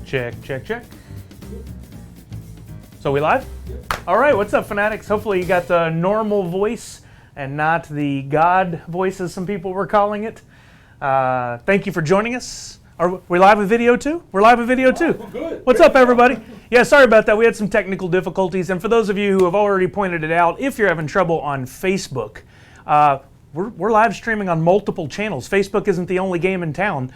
Check, check, check. So we live? All right, what's up, fanatics? Hopefully you got the normal voice and not the God voice, as some people were calling it. Thank you for joining us. Are we live with video too? We're live with video too. Good. What's up, everybody? Yeah, sorry about that. We had some technical difficulties. And for those of you who have already pointed it out, if you're having trouble on Facebook, we're live streaming on multiple channels. Facebook isn't the only game in town.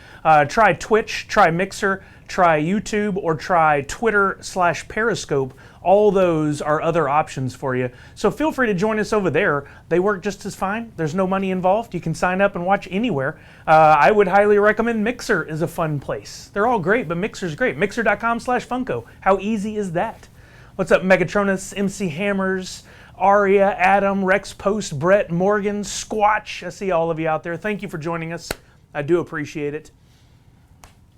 Try Twitch, try Mixer, try YouTube, or try Twitter/Periscope. All those are other options for you. So feel free to join us over there. They work just as fine. There's no money involved. You can sign up and watch anywhere. I would highly recommend Mixer is a fun place. They're all great, but Mixer's great. Mixer.com/Funko. How easy is that? What's up, Megatronus, MC Hammers, Aria, Adam, Rex Post, Brett, Morgan, Squatch. I see all of you out there. Thank you for joining us. I do appreciate it.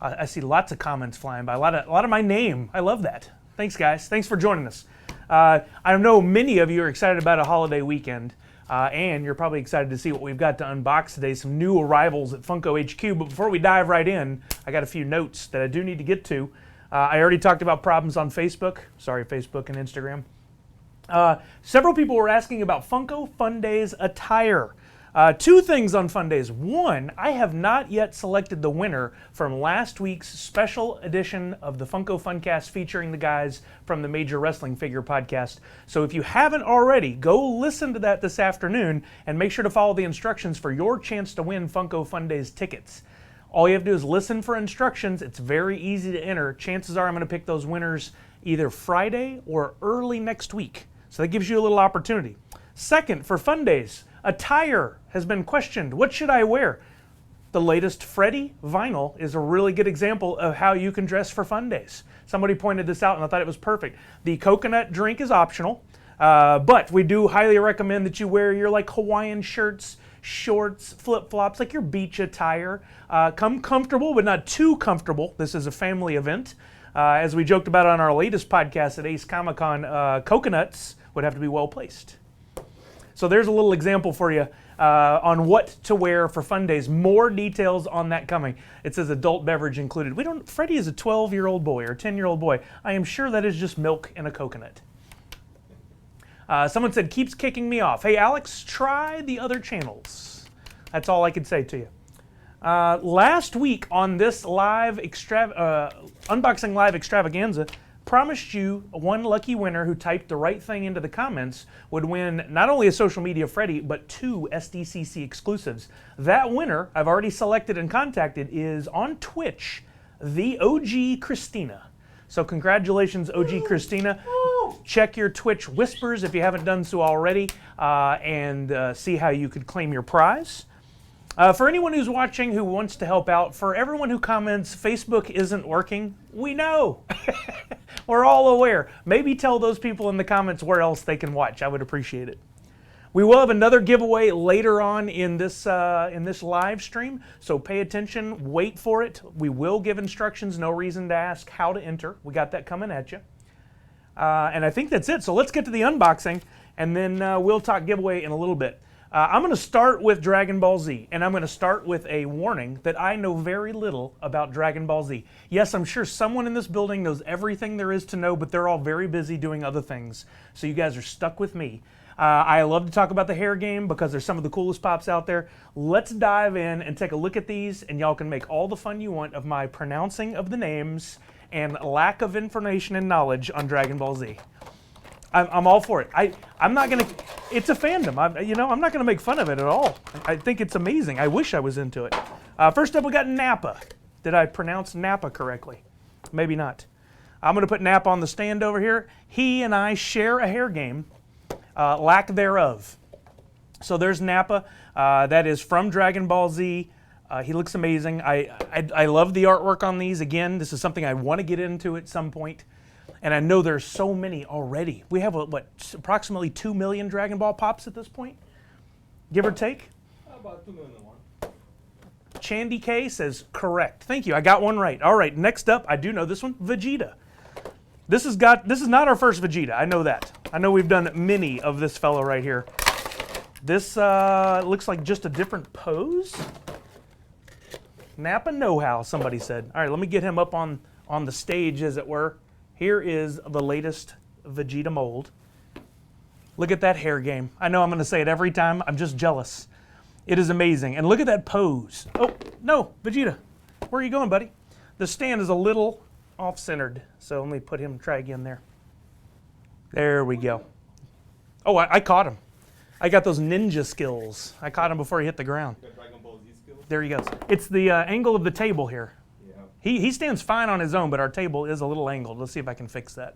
I see lots of comments flying by. A lot of my name. I love that. Thanks, guys. Thanks for joining us. I know many of you are excited about a holiday weekend, and you're probably excited to see what we've got to unbox today, some new arrivals at Funko HQ. But before we dive right in, I got a few notes that I do need to get to. I already talked about problems on Facebook. Sorry, Facebook and Instagram. Several people were asking about Funko Fun Days attire. Two things on Fun Days. One, I have not yet selected the winner from last week's special edition of the Funko Funcast featuring the guys from the Major Wrestling Figure podcast. So if you haven't already, go listen to that this afternoon and make sure to follow the instructions for your chance to win Funko Fun Days tickets. All you have to do is listen for instructions. It's very easy to enter. Chances are I'm going to pick those winners either Friday or early next week. So that gives you a little opportunity. Second, for Fun Days, attire has been questioned. What should I wear? The latest Freddy vinyl is a really good example of how you can dress for Fun Days. Somebody pointed this out and I thought it was perfect. The coconut drink is optional, but we do highly recommend that you wear your like Hawaiian shirts, shorts, flip-flops, like your beach attire. Come comfortable, but not too comfortable. This is a family event. As we joked about on our latest podcast at Ace Comic-Con, coconuts would have to be well placed. So there's a little example for you on what to wear for Fun Days. More details on that coming. It says adult beverage included. Freddie is a 12-year-old boy or 10-year-old boy. I am sure that is just milk and a coconut. Someone said, keeps kicking me off. Hey, Alex, try the other channels. That's all I could say to you. Last week on this live unboxing live extravaganza, promised you one lucky winner who typed the right thing into the comments would win not only a Social Media Freddy, but 2 SDCC exclusives. That winner, I've already selected and contacted, is on Twitch, the OG Christina. So congratulations, OG Christina. Check your Twitch whispers if you haven't done so already, and see how you could claim your prize. For anyone who's watching who wants to help out, for everyone who comments, Facebook isn't working, we know. We're all aware. Maybe tell those people in the comments where else they can watch. I would appreciate it. We will have another giveaway later on in this live stream, so pay attention, wait for it. We will give instructions, no reason to ask how to enter. We got that coming at you. And I think that's it, so let's get to the unboxing, and then we'll talk giveaway in a little bit. I'm going to start with Dragon Ball Z, and I'm going to start with a warning that I know very little about Dragon Ball Z. Yes, I'm sure someone in this building knows everything there is to know, but they're all very busy doing other things, so you guys are stuck with me. I love to talk about the hair game because there's some of the coolest pops out there. Let's dive in and take a look at these, and y'all can make all the fun you want of my pronouncing of the names and lack of information and knowledge on Dragon Ball Z. I'm all for it. I'm not gonna. It's a fandom. I'm not gonna make fun of it at all. I think it's amazing. I wish I was into it. First up, we got Nappa. Did I pronounce Nappa correctly? Maybe not. I'm gonna put Nappa on the stand over here. He and I share a hair game, lack thereof. So there's Nappa. That is from Dragon Ball Z. He looks amazing. I love the artwork on these. Again, this is something I want to get into at some point. And I know there's so many already. We have, approximately 2 million Dragon Ball Pops at this point? Give or take? About 2 million. Chandy K says, correct. Thank you, I got one right. All right, next up, I do know this one, Vegeta. This is not our first Vegeta, I know that. I know we've done many of this fellow right here. This looks like just a different pose. Nappa know-how, somebody said. All right, let me get him up on on the stage, as it were. Here is the latest Vegeta mold. Look at that hair game. I know I'm going to say it every time. I'm just jealous. It is amazing. And look at that pose. Oh, no, Vegeta. Where are you going, buddy? The stand is a little off-centered. So let me put him, try again there. There we go. Oh, I caught him. I got those ninja skills. I caught him before he hit the ground. There he goes. It's the angle of the table here. Yeah. He stands fine on his own, but our table is a little angled. Let's see if I can fix that.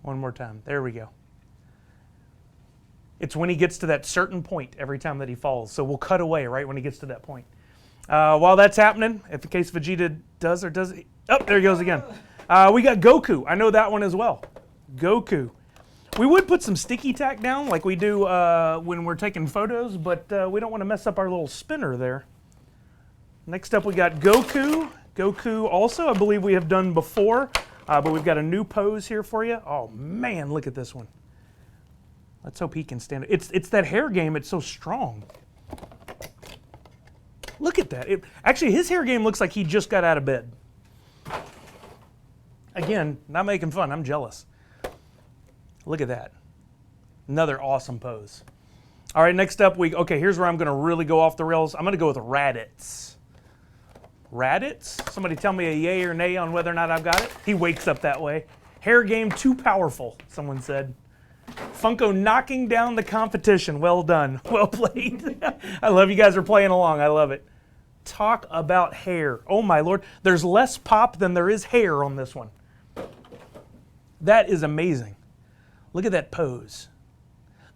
One more time. There we go. It's when he gets to that certain point every time that he falls. So we'll cut away right when he gets to that point. While that's happening, if in case Vegeta does or doesn't... Oh, there he goes again. We got Goku. I know that one as well. Goku. We would put some sticky tack down like we do when we're taking photos, but we don't want to mess up our little spinner there. Next up we got Goku. Goku also, I believe we have done before, but we've got a new pose here for you. Oh man, look at this one. Let's hope he can stand it. It's that hair game, it's so strong. Look at that. Actually, his hair game looks like he just got out of bed. Again, not making fun, I'm jealous. Look at that. Another awesome pose. All right, next up, okay, here's where I'm going to really go off the rails. I'm going to go with Raditz. Raditz? Somebody tell me a yay or nay on whether or not I've got it. He wakes up that way. Hair game too powerful, someone said. Funko knocking down the competition. Well done. Well played. I love you guys are playing along. I love it. Talk about hair. Oh my Lord. There's less pop than there is hair on this one. That is amazing. Look at that pose.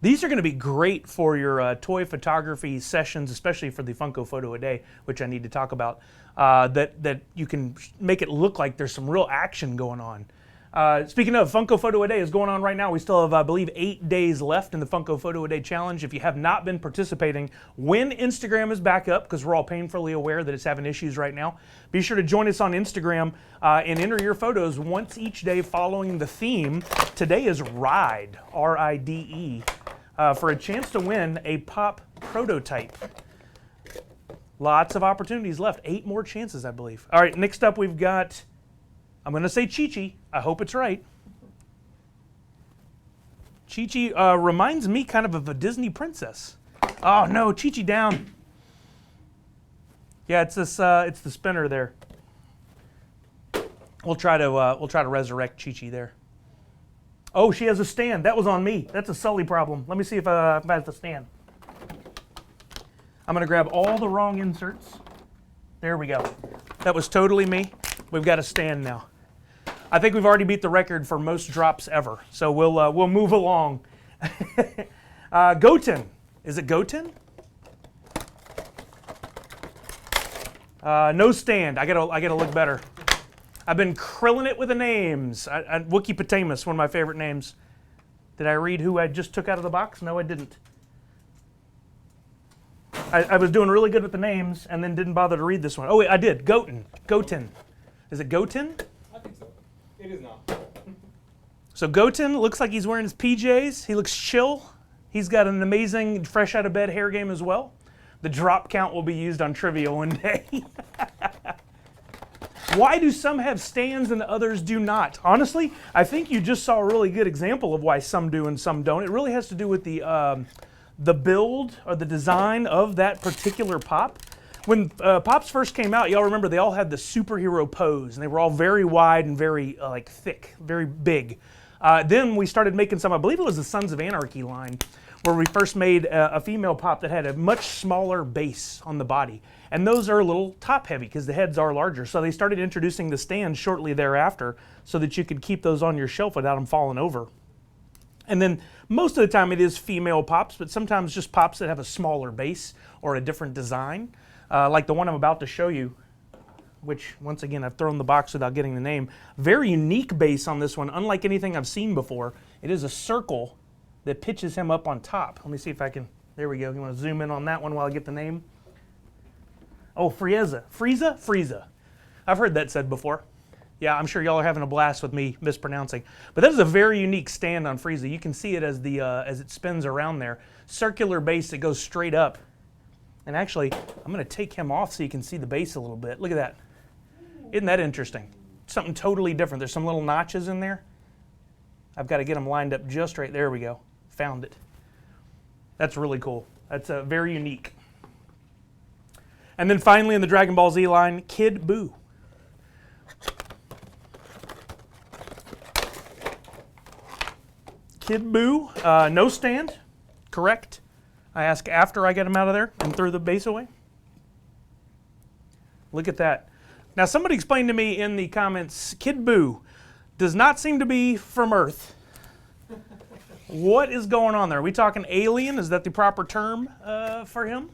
These are going to be great for your toy photography sessions, especially for the Funko Photo a Day, which I need to talk about, that you can make it look like there's some real action going on. Speaking of, Funko Photo a Day is going on right now. We still have, I believe, 8 days left in the Funko Photo a Day challenge. If you have not been participating, when Instagram is back up, because we're all painfully aware that it's having issues right now, be sure to join us on Instagram and enter your photos once each day following the theme. Today is Ride, R-I-D-E, for a chance to win a pop prototype. Lots of opportunities left. 8 more chances, I believe. All right, next up we've got... I'm going to say Chi-Chi. I hope it's right. Chi-Chi reminds me kind of a Disney princess. Oh no, Chi-Chi down. Yeah, it's this. It's the spinner there. We'll try to resurrect Chi-Chi there. Oh, she has a stand. That was on me. That's a Sully problem. Let me see if I have the stand. I'm going to grab all the wrong inserts. There we go. That was totally me. We've got a stand now. I think we've already beat the record for most drops ever, so we'll move along. Goten. Is it Goten? No stand. I gotta look better. I've been krilling it with the names. Wookie Potamus, one of my favorite names. Did I read who I just took out of the box? No, I didn't. I was doing really good with the names and then didn't bother to read this one. Oh wait, I did. Goten. Goten. Is it Goten? I think so. It is not. So Goten looks like he's wearing his PJs. He looks chill. He's got an amazing fresh out of bed hair game as well. The drop count will be used on trivia one day. Why do some have stands and others do not? Honestly, I think you just saw a really good example of why some do and some don't. It really has to do with the build or the design of that particular pop. When Pops first came out, y'all remember they all had the superhero pose, and they were all very wide and very like thick, very big. Then we started making some, I believe it was the Sons of Anarchy line, where we first made a female pop that had a much smaller base on the body. And those are a little top heavy because the heads are larger. So they started introducing the stands shortly thereafter so that you could keep those on your shelf without them falling over. And then most of the time it is female pops, but sometimes just pops that have a smaller base or a different design. Like the one I'm about to show you, which once again I've thrown the box without getting the name. Very unique base on this one, unlike anything I've seen before. It is a circle that pitches him up on top. Let me see if I can, there we go. You want to zoom in on that one while I get the name? Oh, Frieza. Frieza. I've heard that said before. Yeah, I'm sure y'all are having a blast with me mispronouncing. But that is a very unique stand on Frieza. You can see it as it spins around there. Circular base that goes straight up. And actually, I'm going to take him off so you can see the base a little bit. Look at that. Isn't that interesting? Something totally different. There's some little notches in there. I've got to get them lined up just right. There we go. Found it. That's really cool. That's very unique. And then finally in the Dragon Ball Z line, Kid Buu. Kid Buu, no stand, correct? I ask after I get him out of there and throw the base away. Look at that. Now somebody explained to me in the comments, Kid Buu does not seem to be from Earth. What is going on there? Are we talking alien? Is that the proper term for him?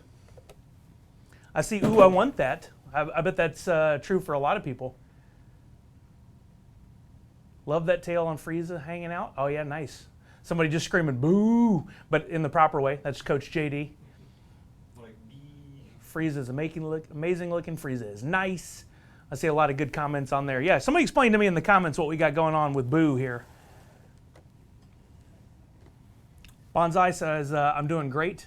I see, ooh, I want that. I bet that's true for a lot of people. Love that tail on Frieza hanging out. Oh yeah, nice. Somebody just screaming, boo, but in the proper way. That's Coach JD. Frieza's amazing looking. Frieza is nice. I see a lot of good comments on there. Yeah, somebody explain to me in the comments what we got going on with Boo here. Bonsai says, I'm doing great.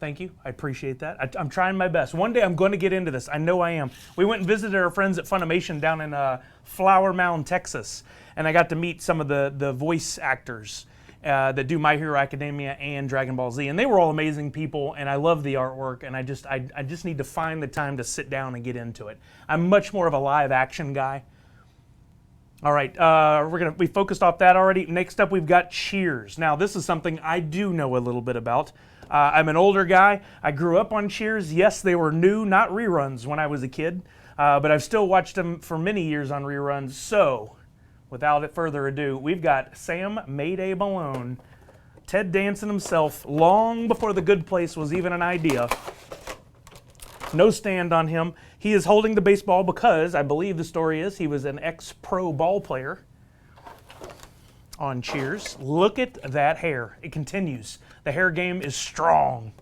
Thank you. I appreciate that. I'm trying my best. One day I'm going to get into this. I know I am. We went and visited our friends at Funimation down in Flower Mound, Texas, and I got to meet some of the voice actors that do My Hero Academia and Dragon Ball Z, and they were all amazing people, and I love the artwork, and I just need to find the time to sit down and get into it. I'm much more of a live action guy. All right, we focused off that already. Next up, we've got Cheers. Now, this is something I do know a little bit about. I'm an older guy. I grew up on Cheers. Yes, they were new, not reruns when I was a kid, but I've still watched them for many years on reruns. So, without further ado, we've got Sam Mayday Malone, Ted Danson himself, long before The Good Place was even an idea. No stand on him. He is holding the baseball because, I believe the story is, he was an ex-pro ball player on Cheers. Look at that hair. It continues. The hair game is strong.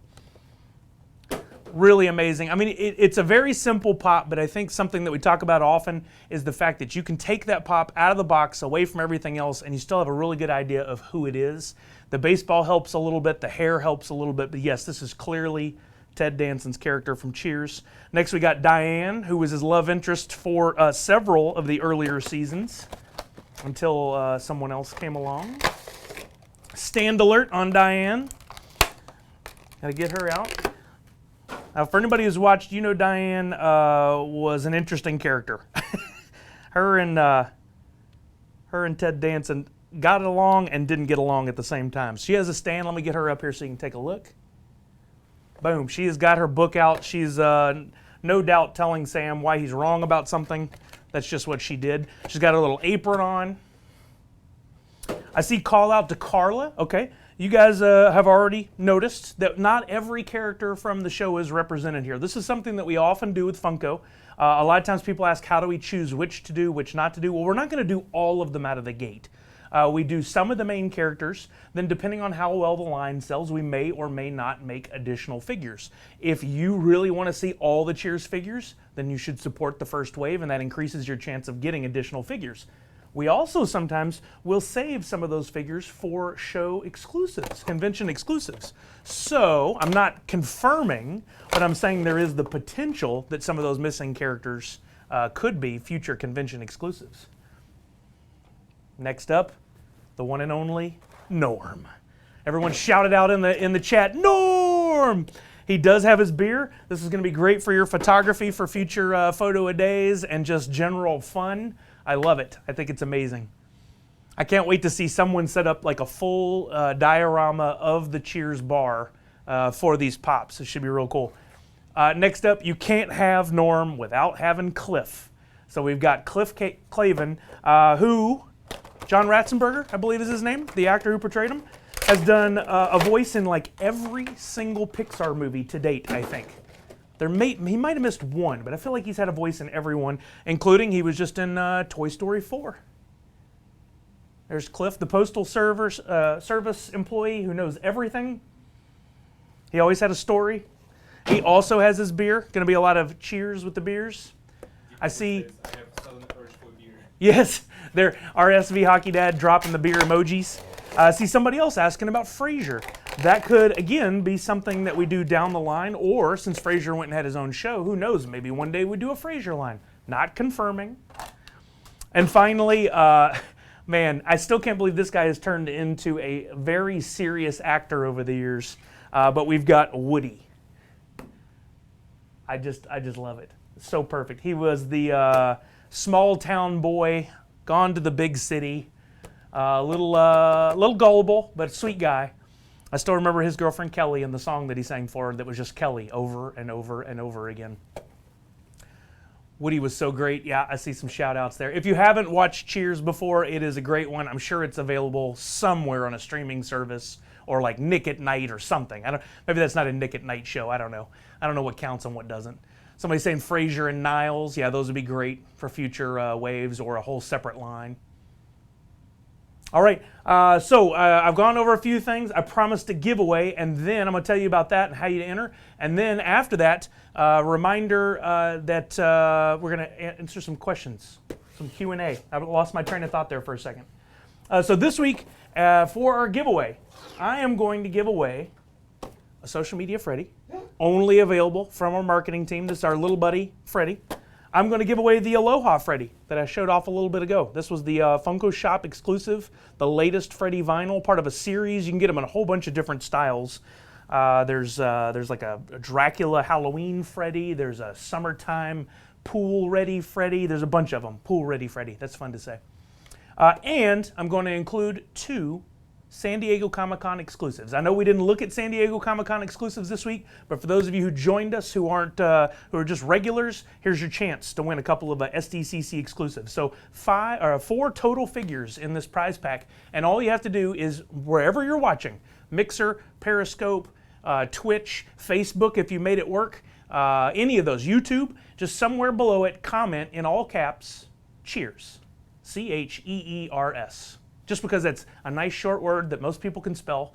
Really amazing. I mean, it's a very simple pop, but I think something that we talk about often is the fact that you can take that pop out of the box, away from everything else, and you still have a really good idea of who it is. The baseball helps a little bit. The hair helps a little bit. But yes, this is clearly Ted Danson's character from Cheers. Next, we got Diane, who was his love interest for several of the earlier seasons until someone else came along. Stand alert on Diane. Got to get her out. Now, for anybody who's watched, you know Diane was an interesting character. her and Ted Danson got along and didn't get along at the same time. She has a stand. Let me get her up here so you can take a look. Boom. She has got her book out. She's no doubt telling Sam why he's wrong about something. That's just what she did. She's got her little apron on. I see call out to Carla. Okay. You guys have already noticed that not every character from the show is represented here. This is something that we often do with Funko. A lot of times people ask, how do we choose which to do, which not to do? Well, we're not going to do all of them out of the gate. We do some of the main characters, then depending on how well the line sells, we may or may not make additional figures. If you really want to see all the Cheers figures, then you should support the first wave, and that increases your chance of getting additional figures. We also sometimes will save some of those figures for show exclusives, convention exclusives. So I'm not confirming, but I'm saying there is the potential that some of those missing characters could be future convention exclusives. Next up, the one and only Norm. Everyone shouted out in the chat, Norm! He does have his beer. This is going to be great for your photography for future photo-a-days and just general fun. I love it. I think it's amazing. I can't wait to see someone set up like a full diorama of the Cheers bar for these pops. It should be real cool. Next up, you can't have Norm without having Cliff. So we've got Cliff Clavin, who, John Ratzenberger, I believe is his name, the actor who portrayed him, has done a voice in like every single Pixar movie to date, I think. He might have missed one, but I feel like he's had a voice in every one, including he was just in Toy Story 4. There's Cliff, the Postal Service employee who knows everything. He always had a story. He also has his beer. Going to be a lot of cheers with the beers. I see. I have sudden urge for beer. Yes, there. RSV Hockey Dad dropping the beer emojis. I see somebody else asking about Frasier. That could, again, be something that we do down the line, or since Frasier went and had his own show, who knows, maybe one day we do a Frasier line. not confirming. And finally, man, I still can't believe this guy has turned into a very serious actor over the years. But we've got Woody. I just love it. It's so perfect. He was the small town boy, gone to the big city, little gullible, but sweet guy. I still remember his girlfriend Kelly and the song that he sang for her that was just Kelly over and over and over again. Woody was so great. Yeah, I see some shout outs there. If you haven't watched Cheers before, it is a great one. I'm sure it's available somewhere on a streaming service or like Nick at Night or something. Maybe that's not a Nick at Night show. I don't know. I don't know what counts and what doesn't. Somebody saying Frasier and Niles. Yeah, those would be great for future waves or a whole separate line. All right, so I've gone over a few things. I promised a giveaway, and then I'm going to tell you about that and how you enter. And then after that, reminder that we're going to answer some questions, some Q&A. I lost my train of thought there for a second. So this week, for our giveaway, I am going to give away a Social Media Freddy, only available from our marketing team. This is our little buddy, Freddy. I'm going to give away the Aloha Freddy that I showed off a little bit ago. This was the Funko Shop exclusive, the latest Freddy vinyl, part of a series. You can get them in a whole bunch of different styles. There's like a Dracula Halloween Freddy. There's a summertime pool ready Freddy. There's a bunch of them. Pool ready Freddy. That's fun to say. And I'm going to include 2 San Diego Comic-Con exclusives. I know we didn't look at San Diego Comic-Con exclusives this week, but for those of you who joined us who are just regulars, here's your chance to win a couple of SDCC exclusives. So 4 total figures in this prize pack, and all you have to do is wherever you're watching, Mixer, Periscope, Twitch, Facebook if you made it work, any of those, YouTube, just somewhere below it, comment in all caps, Cheers, CHEERS. Just because it's a nice short word that most people can spell.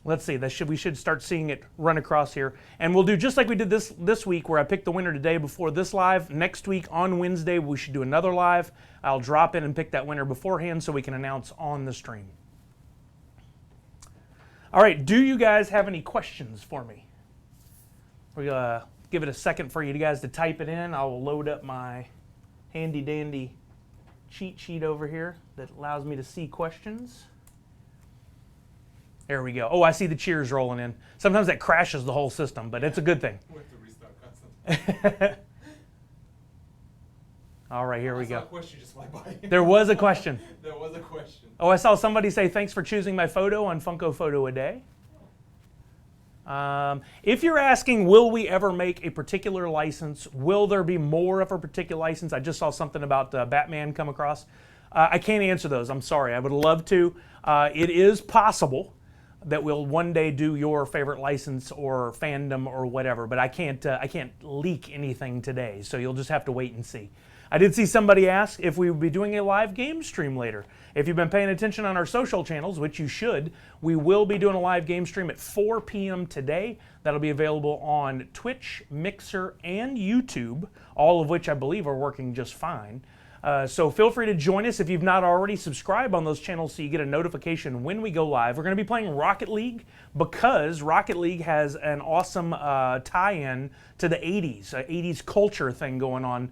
Let's see, we should start seeing it run across here. And we'll do just like we did this week where I picked the winner today before this live. Next week on Wednesday, we should do another live. I'll drop in and pick that winner beforehand so we can announce on the stream. All right, do you guys have any questions for me? We'll give it a second for you guys to type it in. I'll load up my handy dandy cheat sheet over here that allows me to see questions. There we go. Oh, I see the cheers rolling in. Sometimes that crashes the whole system, but it's a good thing. We have to restart constantly. All right, here we go. A question just fly by. There was a question. There was a question. Oh, I saw somebody say thanks for choosing my photo on Funko Photo a Day. If you're asking, will we ever make a particular license? Will there be more of a particular license? I just saw something about Batman come across. I can't answer those. I'm sorry. I would love to. It is possible that we'll one day do your favorite license or fandom or whatever, but I can't leak anything today. So you'll just have to wait and see. I did see somebody ask if we would be doing a live game stream later. If you've been paying attention on our social channels, which you should, we will be doing a live game stream at 4 p.m. today. That'll be available on Twitch, Mixer, and YouTube, all of which I believe are working just fine. So feel free to join us if you've not already. Subscribe on those channels so you get a notification when we go live. We're going to be playing Rocket League because Rocket League has an awesome tie-in to the 80s, 80s culture thing going on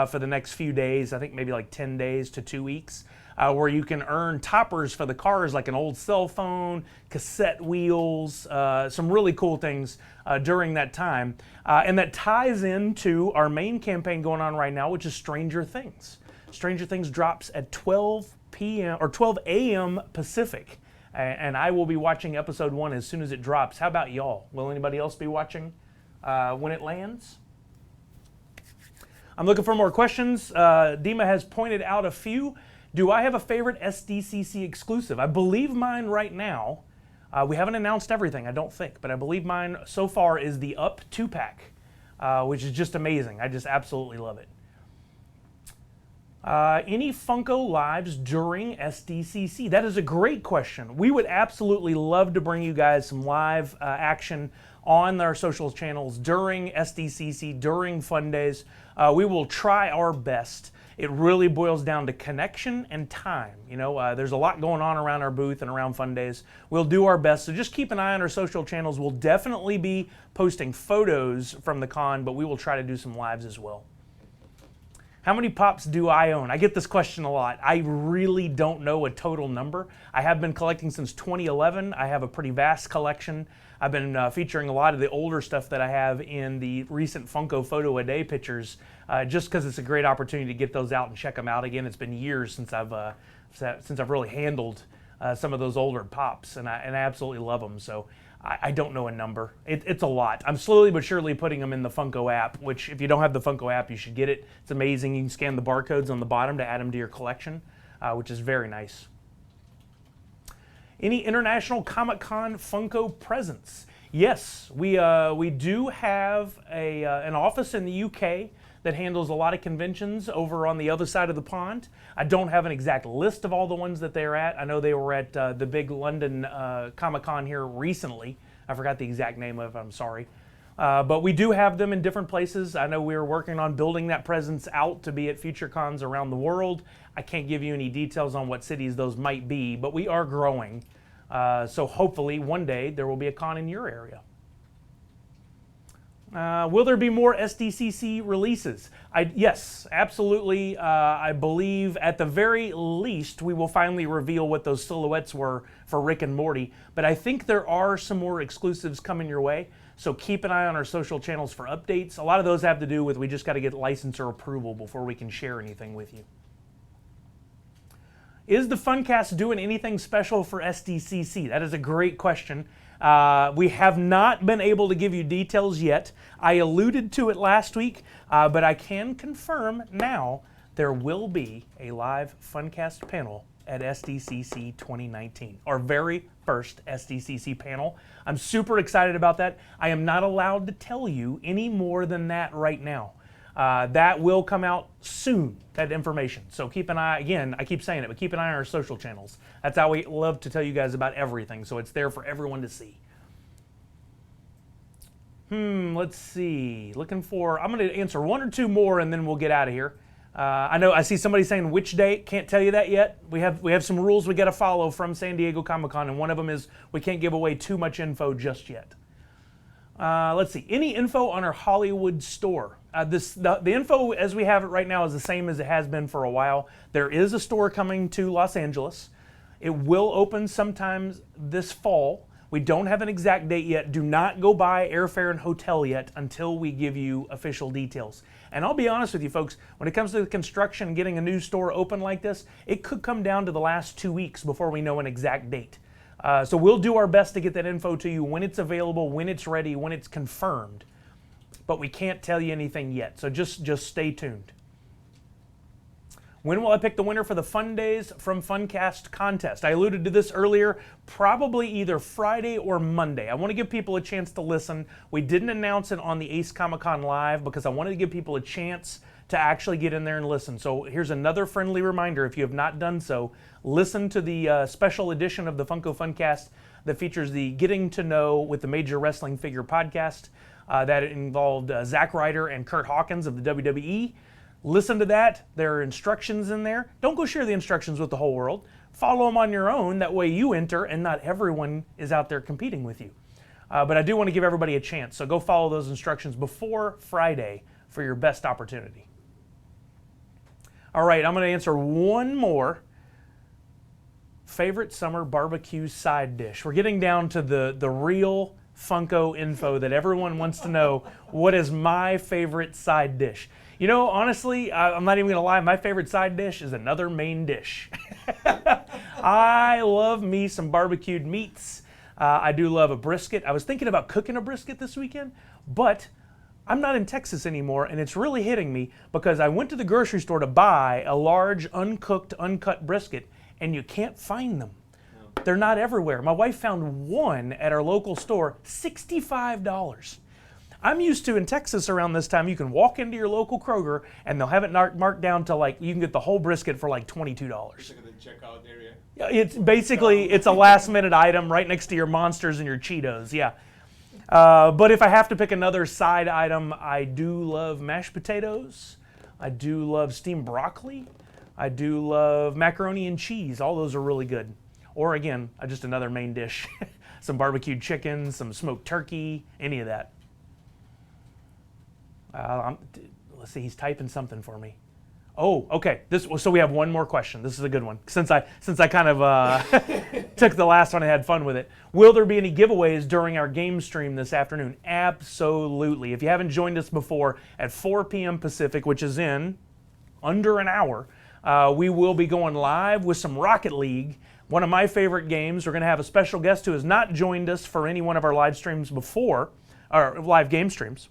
for the next few days. I think maybe like 10 days to 2 weeks. Where you can earn toppers for the cars like an old cell phone, cassette wheels, some really cool things during that time. And that ties into our main campaign going on right now, which is Stranger Things. Stranger Things drops at 12 p.m. or 12 a.m. Pacific. And I will be watching episode 1 as soon as it drops. How about y'all? Will anybody else be watching when it lands? I'm looking for more questions. Dima has pointed out a few. Do I have a favorite SDCC exclusive? I believe mine right now, we haven't announced everything, I don't think, but I believe mine so far is the Up 2-pack, which is just amazing. I just absolutely love it. Any Funko lives during SDCC? That is a great question. We would absolutely love to bring you guys some live action on our social channels during SDCC, during Fun Days. We will try our best. It really boils down to connection and time. You know, there's a lot going on around our booth and around Fun Days. We'll do our best, so just keep an eye on our social channels. We'll definitely be posting photos from the con, but we will try to do some lives as well. How many Pops do I own? I get this question a lot. I really don't know a total number. I have been collecting since 2011. I have a pretty vast collection. I've been featuring a lot of the older stuff that I have in the recent Funko Photo a Day pictures, just because it's a great opportunity to get those out and check them out again. It's been years since I've really handled some of those older Pops, and I absolutely love them. So I don't know a number. It's a lot. I'm slowly but surely putting them in the Funko app, which if you don't have the Funko app, you should get it. It's amazing. You can scan the barcodes on the bottom to add them to your collection, which is very nice. Any International Comic-Con Funko presents? Yes, we do have an office in the UK that handles a lot of conventions over on the other side of the pond. I don't have an exact list of all the ones that they're at. I know they were at the big London Comic-Con here recently. I forgot the exact name of it, I'm sorry. But we do have them in different places. I know we are working on building that presence out to be at future cons around the world. I can't give you any details on what cities those might be, but we are growing. So hopefully one day there will be a con in your area. Will there be more SDCC releases? Yes, absolutely. I believe at the very least we will finally reveal what those silhouettes were for Rick and Morty. But I think there are some more exclusives coming your way. So keep an eye on our social channels for updates. A lot of those have to do with we just got to get licensor approval before we can share anything with you. Is the Funcast doing anything special for SDCC? That is a great question. We have not been able to give you details yet. I alluded to it last week, but I can confirm now there will be a live Funcast panel at SDCC 2019, our very first SDCC panel. I'm super excited about that. I am not allowed to tell you any more than that right now. That will come out soon, that information. So keep an eye, again, I keep saying it, but keep an eye on our social channels. That's how we love to tell you guys about everything, so it's there for everyone to see. Let's see. I'm going to answer one or two more and then we'll get out of here. I see somebody saying which date. Can't tell you that yet. We have some rules we got to follow from San Diego Comic-Con, and one of them is we can't give away too much info just yet. Let's see. Any info on our Hollywood store? The info as we have it right now is the same as it has been for a while. There is a store coming to Los Angeles. It will open sometime this fall. We don't have an exact date yet. Do not go buy airfare and hotel yet until we give you official details. And I'll be honest with you folks, when it comes to the construction and getting a new store open like this, it could come down to the last 2 weeks before we know an exact date. So we'll do our best to get that info to you when it's available, when it's ready, when it's confirmed. But we can't tell you anything yet, so just stay tuned. When will I pick the winner for the Fun Days from Funcast contest? I alluded to this earlier, probably either Friday or Monday. I want to give people a chance to listen. We didn't announce it on the Ace Comic-Con Live because I wanted to give people a chance to actually get in there and listen. So here's another friendly reminder, if you have not done so, listen to the special edition of the Funko Funcast that features the Getting to Know with the Major Wrestling Figure podcast that involved Zack Ryder and Kurt Hawkins of the WWE. Listen to that. There are instructions in there. Don't go share the instructions with the whole world. Follow them on your own. That way you enter and not everyone is out there competing with you. But I do want to give everybody a chance. So go follow those instructions before Friday for your best opportunity. All right, I'm going to answer one more. Favorite summer barbecue side dish. We're getting down to the real Funko info that everyone wants to know. What is my favorite side dish? You know, honestly, I'm not even going to lie. My favorite side dish is another main dish. I love me some barbecued meats. I do love a brisket. I was thinking about cooking a brisket this weekend, but I'm not in Texas anymore, and it's really hitting me because I went to the grocery store to buy a large, uncooked, uncut brisket, and you can't find them. No. They're not everywhere. My wife found one at our local store, $65. I'm used to in Texas around this time, you can walk into your local Kroger and they'll have it marked down to like, you can get the whole brisket for like $22. It's like in the checkout area. Yeah, it's basically, it's a last minute item right next to your Monsters and your Cheetos, yeah. But if I have to pick another side item, I do love mashed potatoes. I do love steamed broccoli. I do love macaroni and cheese. All those are really good. Or again, just another main dish. Some barbecued chicken, some smoked turkey, any of that. Let's see, he's typing something for me. Oh, okay. So we have one more question. This is a good one. Since I kind of took the last one and had fun with it. Will there be any giveaways during our game stream this afternoon? Absolutely. If you haven't joined us before, at 4 p.m. Pacific, which is in under an hour, we will be going live with some Rocket League, one of my favorite games. We're going to have a special guest who has not joined us for any one of our live streams before, or live game streams.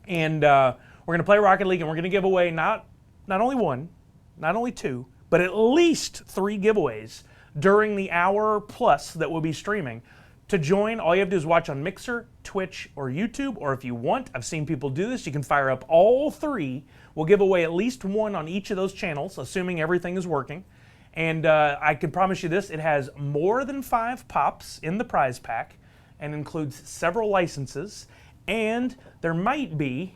And we're going to play Rocket League, and we're going to give away not only one, not only two, but at least 3 giveaways during the hour plus that we'll be streaming. To join, all you have to do is watch on Mixer, Twitch, or YouTube, or if you want, I've seen people do this, you can fire up all 3. We'll give away at least one on each of those channels, assuming everything is working. And I can promise you this, it has more than 5 pops in the prize pack and includes several licenses, and there might be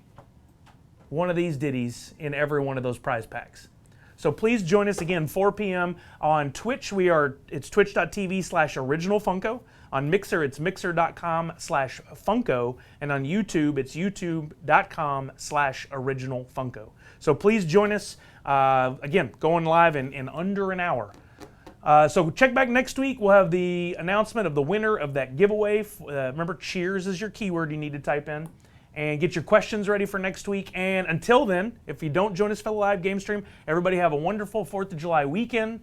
one of these ditties in every one of those prize packs. So please join us again, 4 p.m. on Twitch. It's twitch.tv/originalfunko. On Mixer, it's mixer.com/Funko. And on YouTube, it's youtube.com/originalfunko. So please join us. Again, going live in under an hour. So check back next week. We'll have the announcement of the winner of that giveaway. Remember, cheers is your keyword you need to type in. And get your questions ready for next week. And until then, if you don't join us for the live game stream, everybody have a wonderful 4th of July weekend.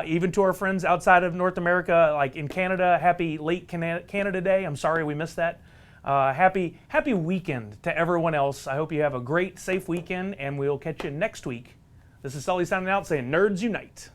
Even to our friends outside of North America, like in Canada, happy late Canada Day. I'm sorry we missed that. Happy weekend to everyone else. I hope you have a great, safe weekend, and we'll catch you next week. This is Sully signing out saying, Nerds Unite.